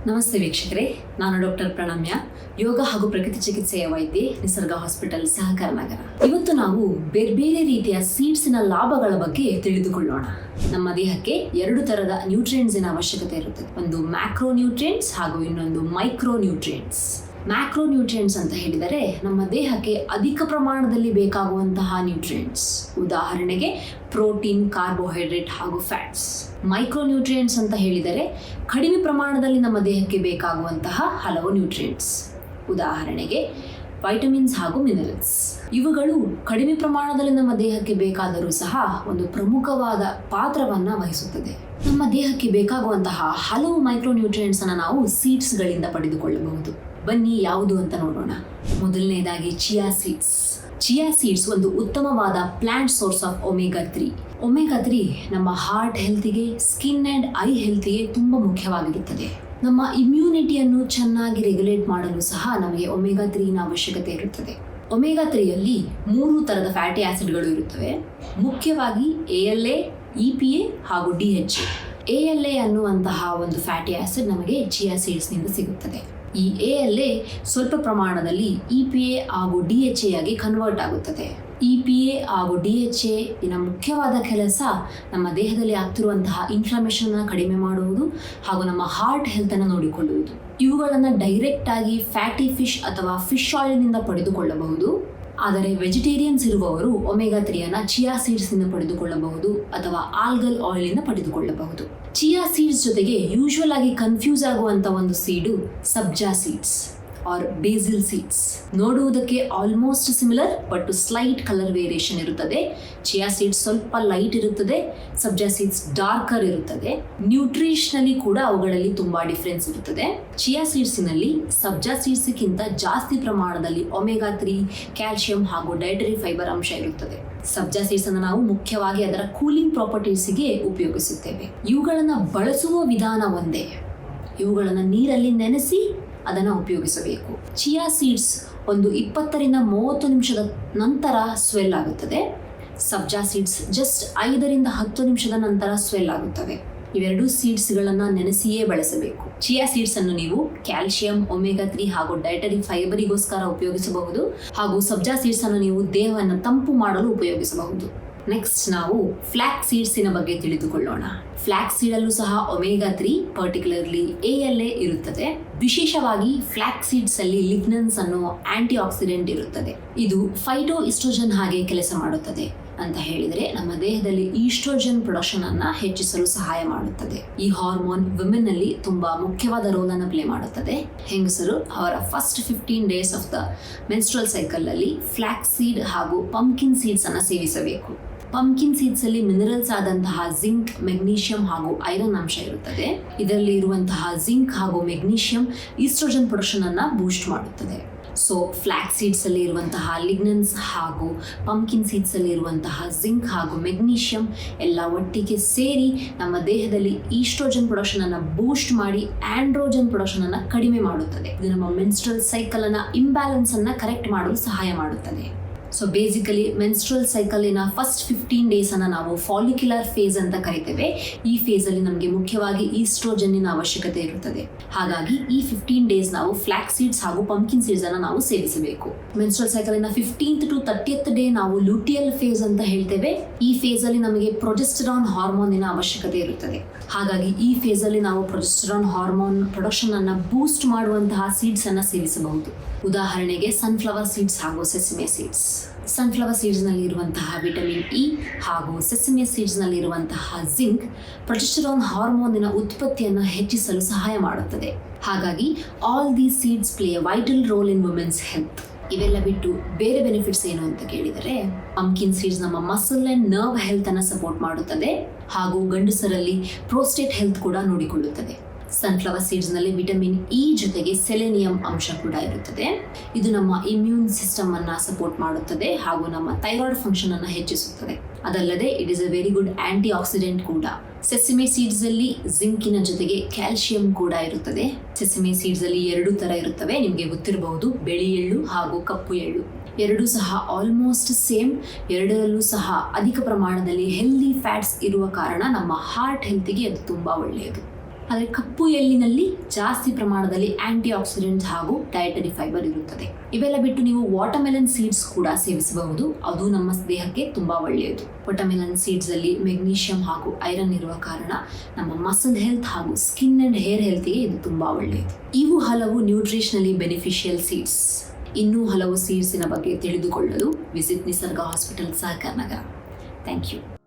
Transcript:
ನಮಸ್ತೆ ವೀಕ್ಷಕರೇ, ನಾನು ಡಾಕ್ಟರ್ ಪ್ರಣಮ್ಯ, ಯೋಗ ಹಾಗೂ ಪ್ರಕೃತಿ ಚಿಕಿತ್ಸೆಯ ವೈದ್ಯೆ, ನಿಸರ್ಗ ಹಾಸ್ಪಿಟಲ್, ಸಹಕಾರ ನಗರ. ಇವತ್ತು ನಾವು ಬೇರೆ ಬೇರೆ ರೀತಿಯ ಸೀಡ್ಸಿನ ಲಾಭಗಳ ಬಗ್ಗೆ ತಿಳಿದುಕೊಳ್ಳೋಣ. ನಮ್ಮ ದೇಹಕ್ಕೆ 2 ತರದ ನ್ಯೂಟ್ರಿಯೆಂಟ್ಸಿನ ಅವಶ್ಯಕತೆ ಇರುತ್ತದೆ. ಒಂದು ಮ್ಯಾಕ್ರೋ ನ್ಯೂಟ್ರಿಯೆಂಟ್ಸ್ ಹಾಗೂ ಇನ್ನೊಂದು ಮೈಕ್ರೋ ನ್ಯೂಟ್ರಿಯೆಂಟ್ಸ್. ಮ್ಯಾಕ್ರೋ ನ್ಯೂಟ್ರಿಯೆಂಟ್ಸ್ ಅಂತ ಹೇಳಿದರೆ ನಮ್ಮ ದೇಹಕ್ಕೆ ಅಧಿಕ ಪ್ರಮಾಣದಲ್ಲಿ ಬೇಕಾಗುವಂತಹ ನ್ಯೂಟ್ರಿಯೆಂಟ್ಸ್. ಉದಾಹರಣೆಗೆ ಪ್ರೋಟೀನ್, ಕಾರ್ಬೋಹೈಡ್ರೇಟ್ ಹಾಗೂ ಫ್ಯಾಟ್ಸ್. ಮೈಕ್ರೋ ನ್ಯೂಟ್ರಿಯೆಂಟ್ಸ್ ಅಂತ ಹೇಳಿದರೆ ಕಡಿಮೆ ಪ್ರಮಾಣದಲ್ಲಿ ನಮ್ಮ ದೇಹಕ್ಕೆ ಬೇಕಾಗುವಂತಹ ಹಲವು ನ್ಯೂಟ್ರಿಯೆಂಟ್ಸ್. ಉದಾಹರಣೆಗೆ ವೈಟಮಿನ್ಸ್ ಹಾಗೂ ಮಿನರಲ್ಸ್. ಇವುಗಳು ಕಡಿಮೆ ಪ್ರಮಾಣದಲ್ಲಿ ನಮ್ಮ ದೇಹಕ್ಕೆ ಬೇಕಾದರೂ ಸಹ ಒಂದು ಪ್ರಮುಖವಾದ ಪಾತ್ರವನ್ನು ವಹಿಸುತ್ತದೆ. ನಮ್ಮ ದೇಹಕ್ಕೆ ಬೇಕಾಗುವಂತಹ ಹಲವು ಮೈಕ್ರೋ ನ್ಯೂಟ್ರಿಯೆಂಟ್ಸ್ ಅನ್ನು ನಾವು ಸೀಡ್ಸ್ಗಳಿಂದ ಪಡೆದುಕೊಳ್ಳಬಹುದು. ಬನ್ನಿ ಯಾವುದು ಅಂತ ನೋಡೋಣ. ಮೊದಲನೇದಾಗಿ ಚಿಯಾ ಸೀಡ್ಸ್. ಚಿಯಾ ಸೀಡ್ಸ್ ಒಂದು ಉತ್ತಮವಾದ plant source of omega 3. Omega 3 ನಮ್ಮ ಹಾರ್ಟ್ ಹೆಲ್ತಿಗೆ, ಸ್ಕಿನ್ ಅಂಡ್ ಐ ಹೆಲ್ತಿಗೆ ತುಂಬ ಮುಖ್ಯವಾಗಿರುತ್ತದೆ. ನಮ್ಮ ಇಮ್ಯುನಿಟಿಯನ್ನು ಚೆನ್ನಾಗಿ ರೆಗ್ಯುಲೇಟ್ ಮಾಡಲು ಸಹ ನಮಗೆ ಒಮೆಗಾ 3ನ ಅವಶ್ಯಕತೆ ಇರುತ್ತದೆ. ಒಮೆಗಾ 3ಯಲ್ಲಿ 3 ತರದ ಫ್ಯಾಟಿ ಆಸಿಡ್ಗಳು ಇರುತ್ತವೆ. ಮುಖ್ಯವಾಗಿ ALA, EPA ಹಾಗೂ DHA. ALA ಅನ್ನುವಂತಹ ಒಂದು ಫ್ಯಾಟಿ ಆಸಿಡ್ ನಮಗೆ ಚಿಯಾ ಸೀಡ್ಸ್ನಿಂದ ಸಿಗುತ್ತದೆ. ಈ ALA ಸ್ವಲ್ಪ ಪ್ರಮಾಣದಲ್ಲಿ EPA ಹಾಗೂ DHA ಆಗಿ ಕನ್ವರ್ಟ್ ಆಗುತ್ತದೆ. EPA ಹಾಗೂ DHA ಇನ ಮುಖ್ಯವಾದ ಕೆಲಸ ನಮ್ಮ ದೇಹದಲ್ಲಿ ಆಗ್ತಿರುವಂತಹ ಇನ್ಫ್ಲಮೇಷನ್ ಕಡಿಮೆ ಮಾಡುವುದು ಹಾಗೂ ನಮ್ಮ ಹಾರ್ಟ್ ಹೆಲ್ತ್ ಅನ್ನು ನೋಡಿಕೊಳ್ಳುವುದು. ಇವುಗಳನ್ನು ಡೈರೆಕ್ಟ್ ಆಗಿ ಫ್ಯಾಟಿ ಫಿಶ್ ಅಥವಾ ಫಿಶ್ ಆಯಿಲ್ನಿಂದ ಪಡೆದುಕೊಳ್ಳಬಹುದು. ಆದರೆ ವೆಜಿಟೇರಿಯನ್ಸ್ ಇರುವವರು ಒಮೆಗಾ 3 ಚಿಯಾ ಸೀಡ್ಸ್ನಿಂದ ಪಡೆದುಕೊಳ್ಳಬಹುದು ಅಥವಾ ಆಲ್ಗಲ್ ಆಯಿಲಿಂದ ಪಡೆದುಕೊಳ್ಳಬಹುದು. ಚಿಯಾ ಸೀಡ್ಸ್ ಜೊತೆಗೆ ಯೂಶುವಲ್ ಆಗಿ ಕನ್ಫ್ಯೂಸ್ ಆಗುವಂತ ಒಂದು seed sabja seeds or basil seeds. ನೋಡುವುದಕ್ಕೆ almost similar but slight colour variation ಇರುತ್ತದೆ. ಚಿಯಾ ಸೀಡ್ಸ್ ಸ್ವಲ್ಪ ಲೈಟ್ ಇರುತ್ತದೆ, ಸಬ್ಜಾ ಸೀಡ್ಸ್ ಡಾರ್ಕರ್ ಇರುತ್ತದೆ. ನ್ಯೂಟ್ರಿಷನಲಿ ಕೂಡ ಅವುಗಳಲ್ಲಿ ತುಂಬಾ ಡಿಫ್ರೆನ್ಸ್ ಇರುತ್ತದೆ. ಚಿಯಾ ಸೀಡ್ಸ್ನಲ್ಲಿ ಸಬ್ಜಾ ಸೀಡ್ಸ್ಗಿಂತ ಜಾಸ್ತಿ ಪ್ರಮಾಣದಲ್ಲಿ ಒಮೆಗಾ 3, ಕ್ಯಾಲ್ಸಿಯಂ ಹಾಗೂ ಡೈಟರಿ ಫೈಬರ್ ಅಂಶ ಇರುತ್ತದೆ. ಸಬ್ಜಾ ಸೀಡ್ಸ್ ಅನ್ನು ನಾವು ಮುಖ್ಯವಾಗಿ ಅದರ ಕೂಲಿಂಗ್ ಪ್ರಾಪರ್ಟೀಸ್ಗೆ ಉಪಯೋಗಿಸುತ್ತೇವೆ. ಇವುಗಳನ್ನು ಬಳಸುವ ವಿಧಾನ ಒಂದೇ. ಇವುಗಳನ್ನು ನೀರಲ್ಲಿ ನೆನೆಸಿ ಅದನ್ನು ಉಪಯೋಗಿಸಬೇಕು. ಚಿಯಾ ಸೀಡ್ಸ್ ಒಂದು 20 ರಿಂದ 30 ನಿಮಿಷದ ನಂತರ ಸ್ವೆಲ್ ಆಗುತ್ತದೆ. ಸಬ್ಜಾ ಸೀಡ್ಸ್ ಜಸ್ಟ್ 5 ರಿಂದ 10 ನಿಮಿಷದ ನಂತರ ಸ್ವೆಲ್ ಆಗುತ್ತವೆ. ಇವೆರಡೂ ಸೀಡ್ಸ್ಗಳನ್ನು ನೆನೆಸಿಯೇ ಬಳಸಬೇಕು. ಚಿಯಾ ಸೀಡ್ಸ್ ಅನ್ನು ನೀವು ಕ್ಯಾಲ್ಸಿಯಂ, ಒಮೆಗಾ 3 ಹಾಗೂ ಡೈಟರಿ ಫೈಬರಿಗೋಸ್ಕರ ಉಪಯೋಗಿಸಬಹುದು ಹಾಗೂ ಸಬ್ಜಾ ಸೀಡ್ಸ್ ಅನ್ನು ನೀವು ದೇಹವನ್ನು ತಂಪು ಮಾಡಲು ಉಪಯೋಗಿಸಬಹುದು. ನೆಕ್ಸ್ಟ್ ನಾವು ಫ್ಲಾಕ್ ಸೀಡ್ಸಿನ ಬಗ್ಗೆ ತಿಳಿದುಕೊಳ್ಳೋಣ. ಫ್ಲಾಕ್ ಸೀಡಲ್ಲೂ ಸಹ ಒಮೆಗಾ 3 ಪರ್ಟಿಕ್ಯುಲರ್ಲಿ ALA ಇರುತ್ತದೆ. ವಿಶೇಷವಾಗಿ ಫ್ಲಾಕ್ ಸೀಡ್ಸ್ ಅಲ್ಲಿ ಲಿಗ್ನನ್ಸ್ ಅನ್ನೋ ಆಂಟಿ ಆಕ್ಸಿಡೆಂಟ್ ಇರುತ್ತದೆ. ಇದು ಫೈಟೋ ಈಸ್ಟ್ರೋಜನ್ ಹಾಗೆ ಕೆಲಸ ಮಾಡುತ್ತದೆ. ಅಂತ ಹೇಳಿದರೆ ನಮ್ಮ ದೇಹದಲ್ಲಿ ಈಸ್ಟ್ರೋಜನ್ ಪ್ರೊಡಕ್ಷನ್ ಅನ್ನ ಹೆಚ್ಚಿಸಲು ಸಹಾಯ ಮಾಡುತ್ತದೆ. ಈ ಹಾರ್ಮೋನ್ ವಿಮೆನ್ ಅಲ್ಲಿ ತುಂಬಾ ಮುಖ್ಯವಾದ ರೋಲ್ ಅನ್ನು ಪ್ಲೇ ಮಾಡುತ್ತದೆ. ಹೆಂಗಸರು ಅವರ first 15 days of the menstrual cycle ಅಲ್ಲಿ ಫ್ಲಾಕ್ ಸೀಡ್ ಹಾಗೂ ಪಂಪ್ಕಿನ್ ಸೀಡ್ಸ್ ಅನ್ನ ಸೇವಿಸಬೇಕು. ಪಂಪ್ಕಿನ್ ಸೀಡ್ಸ್ ಅಲ್ಲಿ ಮಿನರಲ್ಸ್ ಆದಂತಹ ಜಿಂಕ್, ಮೆಗ್ನೀಷಿಯಂ ಹಾಗೂ ಐರನ್ ಅಂಶ ಇರುತ್ತದೆ. ಇದರಲ್ಲಿ ಇರುವಂತಹ ಜಿಂಕ್ ಹಾಗೂ ಮೆಗ್ನೀಷಿಯಂ ಈಸ್ಟ್ರೋಜನ್ ಪ್ರೊಡಕ್ಷನ್ ಅನ್ನ ಬೂಸ್ಟ್ ಮಾಡುತ್ತದೆ. ಸೊ ಫ್ಲಾಕ್ ಸೀಡ್ಸ್ ಅಲ್ಲಿ ಇರುವಂತಹ ಲಿಗ್ನನ್ಸ್ ಹಾಗೂ ಪಂಪ್ಕಿನ್ ಸೀಡ್ಸ್ ಅಲ್ಲಿ ಇರುವಂತಹ ಜಿಂಕ್ ಹಾಗೂ ಮೆಗ್ನೀಷಿಯಂ ಎಲ್ಲ ಒಟ್ಟಿಗೆ ಸೇರಿ ನಮ್ಮ ದೇಹದಲ್ಲಿ ಈಸ್ಟ್ರೋಜನ್ ಪ್ರೊಡಕ್ಷನ್ ಅನ್ನ ಬೂಸ್ಟ್ ಮಾಡಿ ಆಂಡ್ರೋಜನ್ ಪ್ರೊಡಕ್ಷನ್ ಅನ್ನ ಕಡಿಮೆ ಮಾಡುತ್ತದೆ. ಇದು ನಮ್ಮ ಮೆನ್ಸ್ಟ್ರಲ್ ಸೈಕಲ್ ಅನ್ನ ಇಂಬ್ಯಾಲೆನ್ಸ್ ಅನ್ನ ಕರೆಕ್ಟ್ ಮಾಡಲು ಸಹಾಯ ಮಾಡುತ್ತದೆ. ಸೊ ಬೇಸಿಕಲಿ ಮೆನ್ಸ್ಟ್ರಲ್ ಸೈಕಲಿನ ಫಸ್ಟ್ 15 ಡೇಸ್ ಅನ್ನು ನಾವು ಫಾಲಿಕ್ಯುಲರ್ ಫೇಸ್ ಅಂತ ಕರಿತೇವೆ. ಈ ಫೇಸ್ ಅಲ್ಲಿ ನಮಗೆ ಮುಖ್ಯವಾಗಿ ಈಸ್ಟ್ರೋಜನ್ನಿನ ಅವಶ್ಯಕತೆ ಇರುತ್ತದೆ. ಹಾಗಾಗಿ ಈ 15 ಡೇಸ್ ನಾವು ಫ್ಲಾಕ್ ಸೀಡ್ಸ್ ಹಾಗೂ ಪಂಪ್ಕಿನ್ ಸೀಡ್ಸ್ ಅನ್ನು ನಾವು ಸೇವಿಸಬೇಕು. ಮೆನ್ಸ್ಟ್ರಲ್ ಸೈಕಲಿನ 15th to 30th ಡೇ ನಾವು ಲೂಟಿಯಲ್ ಫೇಸ್ ಅಂತ ಹೇಳ್ತೇವೆ. ಈ ಫೇಸ್ ಅಲ್ಲಿ ನಮಗೆ ಪ್ರೊಜೆಸ್ಟರಾನ್ ಹಾರ್ಮೋನಿನ ಅವಶ್ಯಕತೆ ಇರುತ್ತದೆ. ಹಾಗಾಗಿ ಈ ಫೇಸ್ ಅಲ್ಲಿ ನಾವು ಪ್ರೊಜೆಸ್ಟರಾನ್ ಹಾರ್ಮೋನ್ ಪ್ರೊಡಕ್ಷನ್ ಅನ್ನ ಬೂಸ್ಟ್ ಮಾಡುವಂತಹ ಸೀಡ್ಸ್ ಅನ್ನ ಸೇವಿಸಬಹುದು. ಉದಾಹರಣೆಗೆ ಸನ್ಫ್ಲವರ್ ಸೀಡ್ಸ್ ಹಾಗೂ ಸೆಸಮೆ ಸೀಡ್ಸ್. ಸನ್ಫ್ಲವರ್ ಸೀಡ್ಸ್ ನಲ್ಲಿ ಇರುವಂತಹ ವಿಟಮಿನ್ ಇ ಹಾಗೂ ಸೆಸಮೆ ಸೀಡ್ಸ್ ನಲ್ಲಿ ಇರುವಂತಹ ಜಿಂಕ್ ಪ್ರೊಜೆಸ್ಟರಾನ್ ಹಾರ್ಮೋನಿನ ಉತ್ಪತ್ತಿಯನ್ನು ಹೆಚ್ಚಿಸಲು ಸಹಾಯ ಮಾಡುತ್ತದೆ. ಹಾಗಾಗಿ all these seeds play a vital role in women's health. ಇವೆಲ್ಲ ಬಿಟ್ಟು ಬೇರೆ ಬೆನಿಫಿಟ್ಸ್ ಏನು ಅಂತ ಕೇಳಿದರೆ, ಪಂಪ್ಕಿನ್ ಸೀಡ್ಸ್ ನಮ್ಮ ಮಸಲ್ ಅಂಡ್ ನರ್ವ್ ಹೆಲ್ತ್ ಅನ್ನು ಸಪೋರ್ಟ್ ಮಾಡುತ್ತದೆ ಹಾಗೂ ಗಂಡಸರಲ್ಲಿ ಪ್ರೋಸ್ಟೇಟ್ ಹೆಲ್ತ್ ಕೂಡ ನೋಡಿಕೊಳ್ಳುತ್ತದೆ. ಸನ್ಫ್ಲವರ್ ಸೀಡ್ಸ್ ನಲ್ಲಿ ವಿಟಮಿನ್ ಇ ಜೊತೆಗೆ ಸೆಲೆನಿಯಂ ಅಂಶ ಕೂಡ ಇರುತ್ತದೆ. ಇದು ನಮ್ಮ ಇಮ್ಯೂನ್ ಸಿಸ್ಟಮ್ ಅನ್ನ ಸಪೋರ್ಟ್ ಮಾಡುತ್ತದೆ ಹಾಗೂ ನಮ್ಮ ಥೈರಾಯ್ಡ್ ಫಂಕ್ಷನ್ ಅನ್ನ ಹೆಚ್ಚಿಸುತ್ತದೆ. ಅದಲ್ಲದೆ it is a very good antioxidant ಕೂಡ. ಸೆಸಮೆ ಸೀಡ್ಸ್ ಅಲ್ಲಿ ಜಿಂಕಿನ ಜೊತೆಗೆ ಕ್ಯಾಲ್ಸಿಯಂ ಕೂಡ ಇರುತ್ತದೆ. ಸೆಸಮೆ ಸೀಡ್ಸ್ ಅಲ್ಲಿ 2 ತರ ಇರುತ್ತವೆ, ನಿಮಗೆ ಗೊತ್ತಿರಬಹುದು, ಬಿಳಿ ಎಳ್ಳು ಹಾಗೂ ಕಪ್ಪು ಎಳ್ಳು. ಎರಡೂ ಸಹ ಆಲ್ಮೋಸ್ಟ್ ಸೇಮ್. ಎರಡರಲ್ಲೂ ಸಹ ಅಧಿಕ ಪ್ರಮಾಣದಲ್ಲಿ ಹೆಲ್ದಿ ಫ್ಯಾಟ್ಸ್ ಇರುವ ಕಾರಣ ನಮ್ಮ ಹಾರ್ಟ್ ಹೆಲ್ತಿಗೆ ಅದು ತುಂಬಾ ಒಳ್ಳೆಯದು. ಆದರೆ ಕಪ್ಪು ಎಳ್ಳಿನಲ್ಲಿ ಜಾಸ್ತಿ ಪ್ರಮಾಣದಲ್ಲಿ ಆಂಟಿ ಆಕ್ಸಿಡೆಂಟ್ಸ್ ಹಾಗೂ ಡಯಟರಿ ಫೈಬರ್ ಇರುತ್ತದೆ. ಇವೆಲ್ಲ ಬಿಟ್ಟು ನೀವು ವಾಟರ್ಮೆಲನ್ ಸೀಡ್ಸ್ ಕೂಡ ಸೇವಿಸಬಹುದು. ಅದು ನಮ್ಮ ದೇಹಕ್ಕೆ ತುಂಬಾ ಒಳ್ಳೆಯದು. ವಾಟರ್ಮೆಲನ್ ಸೀಡ್ಸ್ ಅಲ್ಲಿ ಮೆಗ್ನೀಷಿಯಂ ಹಾಗೂ ಐರನ್ ಇರುವ ಕಾರಣ ನಮ್ಮ ಮಸಲ್ ಹೆಲ್ತ್ ಹಾಗೂ ಸ್ಕಿನ್ ಅಂಡ್ ಹೇರ್ ಹೆಲ್ತ್ಗೆ ಇದು ತುಂಬಾ ಒಳ್ಳೆಯದು. ಇವು ಹಲವು ನ್ಯೂಟ್ರಿಷನಲಿ ಬೆನಿಫಿಷಿಯಲ್ ಸೀಡ್ಸ್. ಇನ್ನೂ ಹಲವು ಸೀಡ್ಸಿನ ಬಗ್ಗೆ ತಿಳಿದುಕೊಳ್ಳಲು ವಿಸಿಟ್ ನಿಸರ್ಗ ಹಾಸ್ಪಿಟಲ್ ಸಹಕಾರ ನಗರ. Thank you.